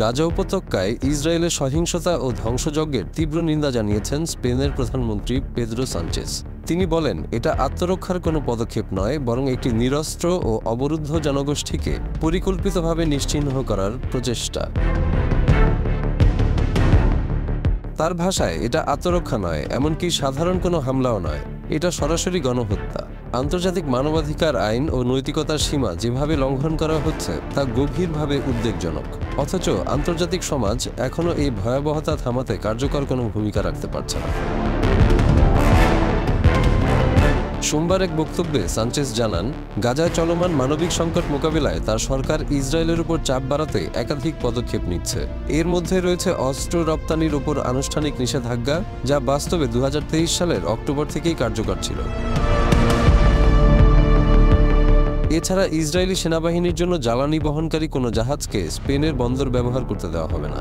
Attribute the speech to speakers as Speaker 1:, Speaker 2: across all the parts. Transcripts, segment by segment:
Speaker 1: গাজা উপত্যকায় ইসরায়েলের সহিংসতা ও ধ্বংসযজ্ঞের তীব্র নিন্দা জানিয়েছেন স্পেনের প্রধানমন্ত্রী পেদ্রো সানচেস। তিনি বলেন, এটা আত্মরক্ষার কোনো পদক্ষেপ নয়, বরং একটি নিরস্ত্র ও অবরুদ্ধ জনগোষ্ঠীকে পরিকল্পিতভাবে নিশ্চিহ্ন করার প্রচেষ্টা। তার ভাষায়, এটা আত্মরক্ষা নয়, এমনকি সাধারণ কোনো হামলাও নয়, এটা সরাসরি গণহত্যা। আন্তর্জাতিক মানবাধিকার আইন ও নৈতিকতার সীমা যেভাবে লঙ্ঘন করা হচ্ছে তা গভীরভাবে উদ্বেগজনক। অথচ আন্তর্জাতিক সমাজ এখনও এই ভয়াবহতা থামাতে কার্যকর কোনো ভূমিকা রাখতে পারছে না। সোমবার এক বক্তব্যে সানচেস জানান, গাজায় চলমান মানবিক সংকট মোকাবিলায় তার সরকার ইসরায়েলের উপর চাপ বাড়াতে একাধিক পদক্ষেপ নিচ্ছে। এর মধ্যে রয়েছে অস্ত্র রপ্তানির উপর আনুষ্ঠানিক নিষেধাজ্ঞা, যা বাস্তবে 2023 সালের অক্টোবর থেকেই কার্যকর ছিল। এছাড়া ইসরায়েলি সেনাবাহিনীর জন্য জ্বালানি বহনকারী কোনো জাহাজকে স্পেনের বন্দর ব্যবহার করতে দেওয়া হবে না।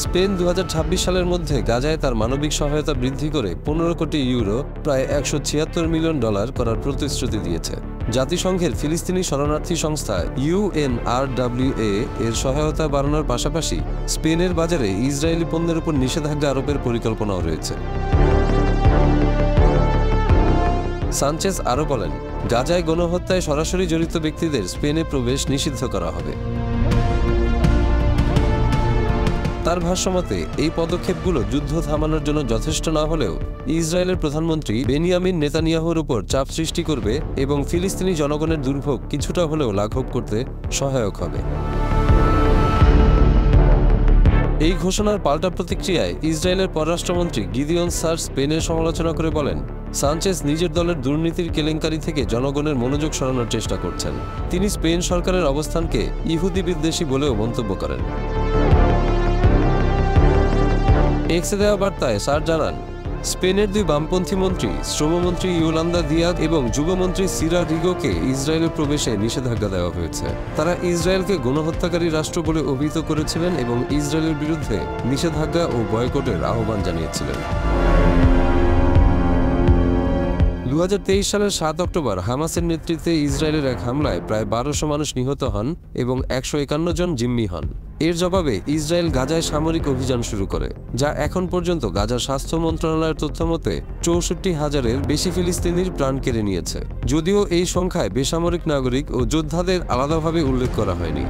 Speaker 1: স্পেন 2026 সালের মধ্যে গাজায় তার মানবিক সহায়তা বৃদ্ধি করে 15 কোটি ইউরো, প্রায় $176 মিলিয়ন করার প্রতিশ্রুতি দিয়েছে। জাতিসংঘের ফিলিস্তিনি শরণার্থী সংস্থা UNRWA এর সহায়তা বাড়ানোর পাশাপাশি স্পেনের বাজারে ইসরায়েলি পণ্যের উপর নিষেধাজ্ঞা আরোপের পরিকল্পনাও রয়েছে। সানচেস আরও বলেন, গাজায় গণহত্যায় সরাসরি জড়িত ব্যক্তিদের স্পেনে প্রবেশ নিষিদ্ধ করা হবে। তার ভাষ্যমতে, এই পদক্ষেপগুলো যুদ্ধ থামানোর জন্য যথেষ্ট না হলেও ইসরায়েলের প্রধানমন্ত্রী বেনিয়ামিন নেতানিয়াহুর উপর চাপ সৃষ্টি করবে এবং ফিলিস্তিনি জনগণের দুর্ভোগ কিছুটা হলেও লাঘব করতে সহায়ক হবে। এই ঘোষণার পাল্টা প্রতিক্রিয়ায় ইসরায়েলের পররাষ্ট্রমন্ত্রী গিদিয়ন সার স্পেনের সমালোচনা করে বলেন, সানচেস নিজের দলের দুর্নীতির কেলেঙ্কারি থেকে জনগণের মনোযোগ সরানোর চেষ্টা করছেন। তিনি স্পেন সরকারের অবস্থানকে ইহুদি বিদ্বেষী বলেও মন্তব্য করেন। এক্সে দেওয়া বার্তায় সার জানান, স্পেনের দুই বামপন্থী মন্ত্রী, শ্রমমন্ত্রী ইয়োলান্দা দিয়াজ এবং যুবমন্ত্রী সিরা রিগোকে ইসরায়েলের প্রবেশে নিষেধাজ্ঞা দেওয়া হয়েছে। তারা ইসরায়েলকে গণহত্যাকারী রাষ্ট্র বলে অভিহিত করেছিলেন এবং ইসরায়েলের বিরুদ্ধে নিষেধাজ্ঞা ও বয়কটের আহ্বান জানিয়েছিলেন। 2023 সালের 7 অক্টোবর হামাসের নেতৃত্বে ইসরায়েলের এক হামলায় প্রায় 1200 মানুষ নিহত হন এবং 151 জন জিম্মি হন। এর জবাবে ইসরায়েল গাজায় সামরিক অভিযান শুরু করে, যা এখন পর্যন্ত গাজার স্বাস্থ্য মন্ত্রণালয়ের তথ্যমতে 64,000-এর বেশি ফিলিস্তিনির প্রাণ কেড়ে নিয়েছে, যদিও এই সংখ্যায় বেসামরিক নাগরিক ও যোদ্ধাদের আলাদাভাবে উল্লেখ করা হয়নি।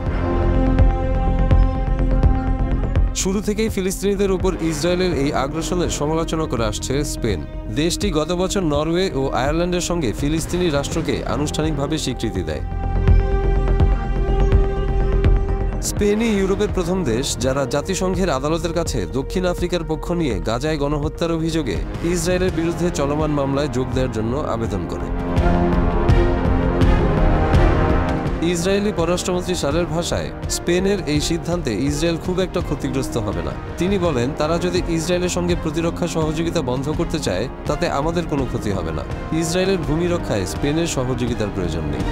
Speaker 1: শুরু থেকেই ফিলিস্তিনিদের উপর ইসরায়েলের এই আগ্রাসনের সমালোচনা করে আসছে স্পেন। দেশটি গত বছর নরওয়ে ও আয়ারল্যান্ডের সঙ্গে ফিলিস্তিনি রাষ্ট্রকে আনুষ্ঠানিকভাবে স্বীকৃতি দেয়। স্পেনই ইউরোপের প্রথম দেশ যারা জাতিসংঘের আদালতের কাছে দক্ষিণ আফ্রিকার পক্ষ নিয়ে গাজায় গণহত্যার অভিযোগে ইসরায়েলের বিরুদ্ধে চলমান মামলায় যোগ দেওয়ার জন্য আবেদন করে। ইসরায়েলি পররাষ্ট্রমন্ত্রী সারের ভাষায়, স্পেনের এই সিদ্ধান্তে ইসরায়েল খুব একটা ক্ষতিগ্রস্ত হবে না। তিনি বলেন, তারা যদি ইসরায়েলের সঙ্গে প্রতিরক্ষা সহযোগিতা বন্ধ করতে চায় তাতে আমাদের কোনো ক্ষতি হবে না। ইসরায়েলের ভূমি রক্ষায় স্পেনের সহযোগিতার প্রয়োজন নেই।